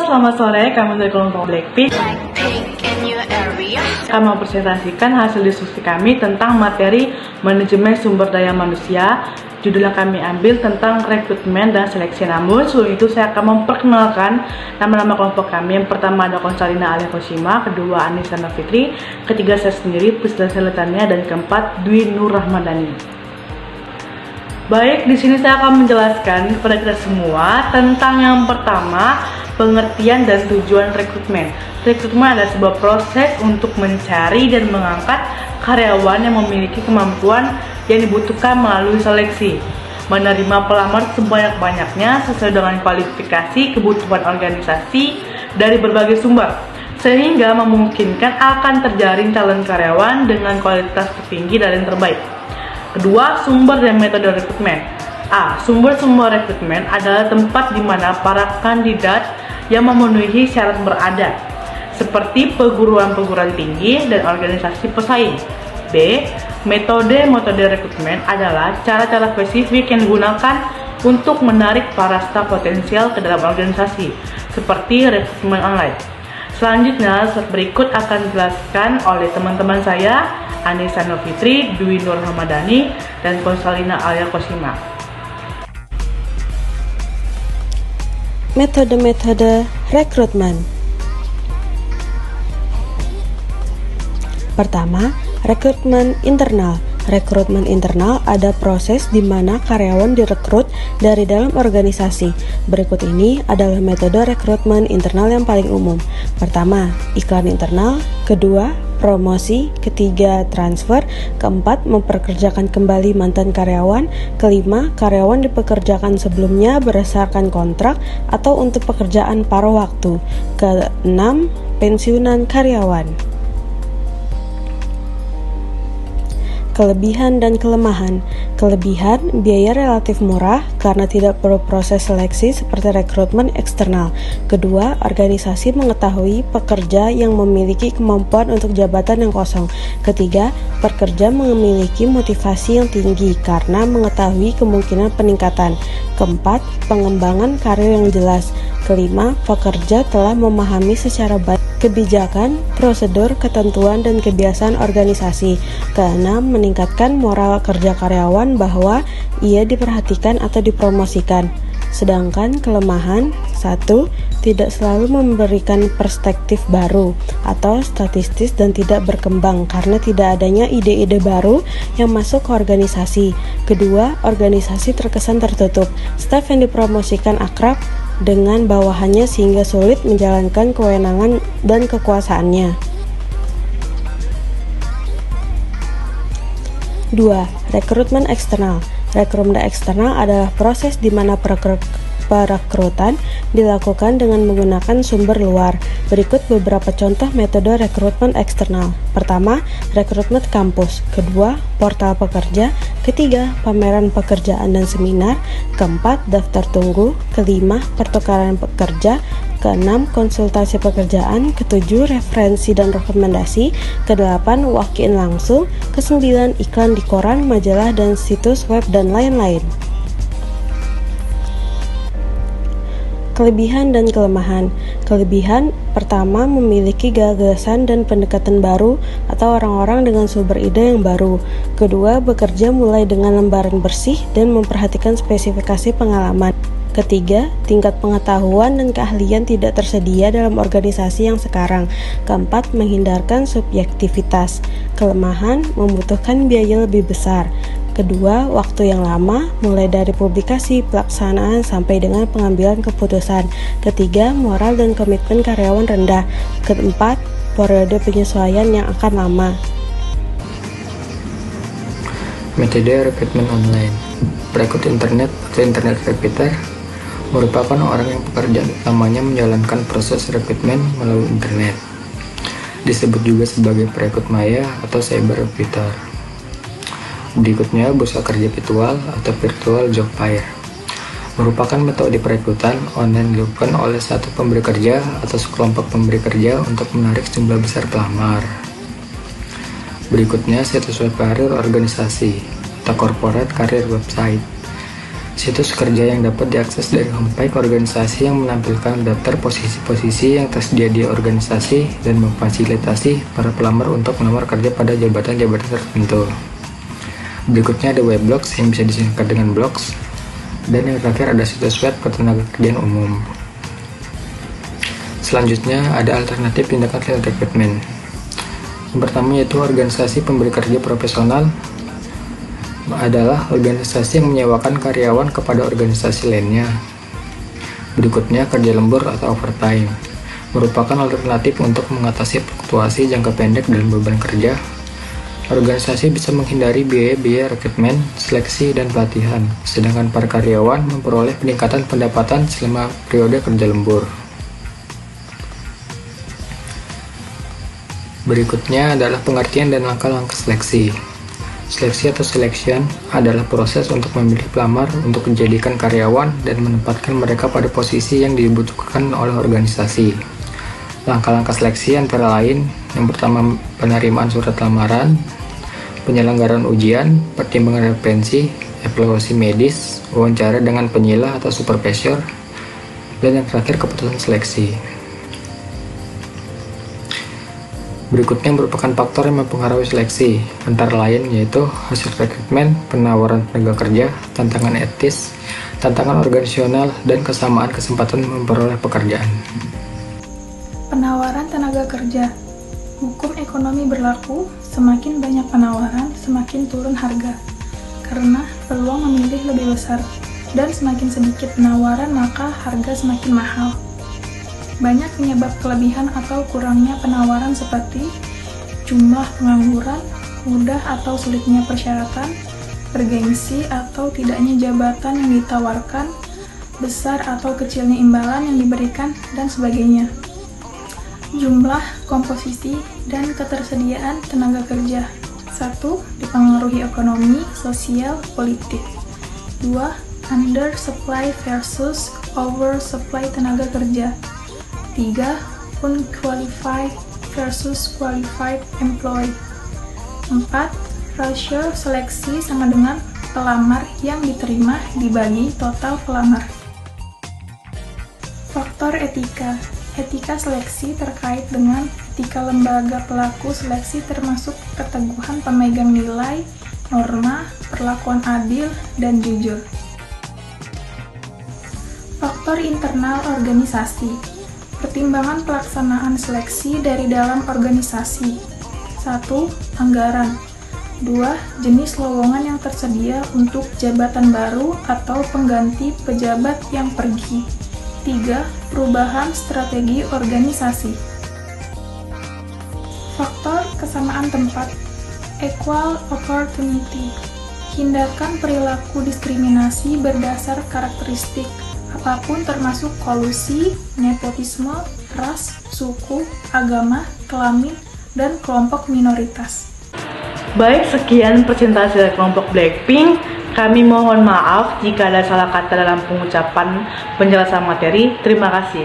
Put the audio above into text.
selamat sore. Kami dari kelompok Blackpink. Kami mau presentasikan hasil diskusi kami tentang materi manajemen sumber daya manusia. Judul yang kami ambil tentang rekrutmen dan seleksi. Namun sebelum itu saya akan memperkenalkan nama-nama kelompok kami. Yang pertama ada Konsalina Alia Koshima, kedua Anissa Novitri, ketiga saya sendiri Priscilla Seletania, dan keempat Dwi Nur Rahmadani. Baik, di sini saya akan menjelaskan kepada kita semua tentang yang pertama, pengertian dan tujuan rekrutmen. Rekrutmen adalah sebuah proses untuk mencari dan mengangkat karyawan yang memiliki kemampuan yang dibutuhkan melalui seleksi. Menerima pelamar sebanyak-banyaknya sesuai dengan kualifikasi kebutuhan organisasi dari berbagai sumber, sehingga memungkinkan akan terjaring calon karyawan dengan kualitas tertinggi dan yang terbaik. Kedua, sumber dan metode rekrutmen. Sumber-sumber rekrutmen adalah tempat di mana para kandidat yang memenuhi syarat berada, seperti perguruan-perguruan tinggi dan organisasi pesaing. B. Metode rekrutmen adalah cara-cara spesifik yang digunakan untuk menarik para staf potensial ke dalam organisasi, seperti rekrutmen online. Selanjutnya, berikut akan dijelaskan oleh teman-teman saya, Anissa Novitri, Dwi Nur Rahmadani, dan Konsalina Alia Koshima. Metode rekrutmen. Pertama, rekrutmen internal. Rekrutmen internal ada proses di mana karyawan direkrut dari dalam organisasi. Berikut ini adalah metode rekrutmen internal yang paling umum. Pertama, iklan internal. Kedua, promosi. Ketiga, transfer. Keempat, mempekerjakan kembali mantan karyawan. Kelima, karyawan dipekerjakan sebelumnya berdasarkan kontrak atau untuk pekerjaan paruh waktu. Keenam, pensiunan karyawan. Kelebihan dan kelemahan. Kelebihan, biaya relatif murah karena tidak perlu proses seleksi seperti rekrutmen eksternal. Kedua, organisasi mengetahui pekerja yang memiliki kemampuan untuk jabatan yang kosong. Ketiga, pekerja memiliki motivasi yang tinggi karena mengetahui kemungkinan peningkatan. Keempat, pengembangan karir yang jelas. Kelima, pekerja telah memahami secara baik kebijakan, prosedur, ketentuan, dan kebiasaan organisasi. Keenam, meningkatkan moral kerja karyawan bahwa ia diperhatikan atau dipromosikan. Sedangkan kelemahan, 1. Tidak selalu memberikan perspektif baru atau statistis dan tidak berkembang karena tidak adanya ide-ide baru yang masuk ke organisasi. Kedua, organisasi terkesan tertutup. Staf yang dipromosikan akrab dengan bawahannya sehingga sulit menjalankan kewenangan dan kekuasaannya. 2. Rekrutmen eksternal. Rekrutmen eksternal adalah proses di mana perekrutan dilakukan dengan menggunakan sumber luar. Berikut beberapa contoh metode rekrutmen eksternal. Pertama, rekrutmen kampus. Kedua, portal pekerja. Ketiga, pameran pekerjaan dan seminar. Keempat, daftar tunggu. Kelima, pertukaran pekerja. Keenam, konsultasi pekerjaan. Ketujuh, referensi dan rekomendasi. Kedelapan, walk-in langsung. Kesembilan, iklan di koran, majalah, dan situs web, dan lain-lain. Kelebihan dan kelemahan. Kelebihan pertama, memiliki gagasan dan pendekatan baru atau orang-orang dengan sumber ide yang baru. Kedua, bekerja mulai dengan lembaran bersih dan memperhatikan spesifikasi pengalaman. Ketiga, tingkat pengetahuan dan keahlian tidak tersedia dalam organisasi yang sekarang. Keempat, menghindarkan subjektivitas. Kelemahan, membutuhkan biaya lebih besar. Kedua, waktu yang lama, mulai dari publikasi, pelaksanaan, sampai dengan pengambilan keputusan. Ketiga, moral dan komitmen karyawan rendah. Keempat, periode penyesuaian yang akan lama. Metode rekrutmen online. Perekrut internet atau internet recruiter merupakan orang yang pekerjaan utamanya menjalankan proses rekrutmen melalui internet. Disebut juga sebagai perekrut maya atau cyber recruiter. Berikutnya, bursa kerja virtual atau virtual job fair merupakan metode perekrutan online dilakukan oleh satu pemberi kerja atau sekelompok pemberi kerja untuk menarik jumlah besar pelamar. Berikutnya, situs web karir organisasi atau corporate career website Situs kerja yang dapat diakses dari homepage organisasi yang menampilkan daftar posisi-posisi yang tersedia di organisasi dan memfasilitasi para pelamar untuk melamar kerja pada jabatan-jabatan tertentu. Berikutnya ada weblogs yang bisa disingkat dengan blogs, dan yang terakhir ada situs web ketenagakerjaan umum. Selanjutnya ada alternatif tindakan selain rekrutmen. Yang pertama yaitu organisasi pemberi kerja profesional adalah organisasi yang menyewakan karyawan kepada organisasi lainnya. Berikutnya kerja lembur atau overtime merupakan alternatif untuk mengatasi fluktuasi jangka pendek dalam beban kerja. Organisasi bisa menghindari biaya-biaya rekrutmen, seleksi, dan pelatihan, sedangkan para karyawan memperoleh peningkatan pendapatan selama periode kerja lembur. Berikutnya adalah pengertian dan langkah-langkah seleksi. Seleksi atau selection adalah proses untuk memilih pelamar untuk menjadikan karyawan dan menempatkan mereka pada posisi yang dibutuhkan oleh organisasi. Langkah-langkah seleksi antara lain, yang pertama penerimaan surat lamaran, penyelenggaraan ujian, pertimbangan referensi, evaluasi medis, wawancara dengan penyilah atau supervisor, dan yang terakhir keputusan seleksi. Berikutnya merupakan faktor yang mempengaruhi seleksi, antara lain yaitu hasil rekrutmen, penawaran tenaga kerja, tantangan etis, tantangan organisasional, dan kesamaan kesempatan memperoleh pekerjaan. Penawaran tenaga kerja. Hukum ekonomi berlaku, semakin banyak penawaran, semakin turun harga. Karena peluang memilih lebih besar, dan semakin sedikit penawaran maka harga semakin mahal. Banyak penyebab kelebihan atau kurangnya penawaran seperti jumlah pengangguran, mudah atau sulitnya persyaratan, bergengsi atau tidaknya jabatan yang ditawarkan, besar atau kecilnya imbalan yang diberikan, dan sebagainya. Jumlah, komposisi, dan ketersediaan tenaga kerja. 1. Dipengaruhi ekonomi, sosial, politik. 2. Undersupply versus oversupply tenaga kerja. 3. Unqualified versus qualified employee. 4. Rasio seleksi sama dengan pelamar yang diterima dibagi total pelamar. Faktor etika. Etika seleksi terkait dengan etika lembaga pelaku seleksi termasuk keteguhan pemegang nilai, norma, perlakuan adil, dan jujur. Faktor internal organisasi. Pertimbangan pelaksanaan seleksi dari dalam organisasi. 1. Anggaran. 2. Jenis lowongan yang tersedia untuk jabatan baru atau pengganti pejabat yang pergi. 3. Perubahan strategi organisasi. Faktor kesamaan tempat. Equal opportunity. Hindarkan perilaku diskriminasi berdasar karakteristik apapun termasuk kolusi, nepotisme, ras, suku, agama, kelamin, dan kelompok minoritas. Baik, sekian presentasi dari kelompok Blackpink. Kami mohon maaf jika ada salah kata dalam pengucapan penjelasan materi. Terima kasih.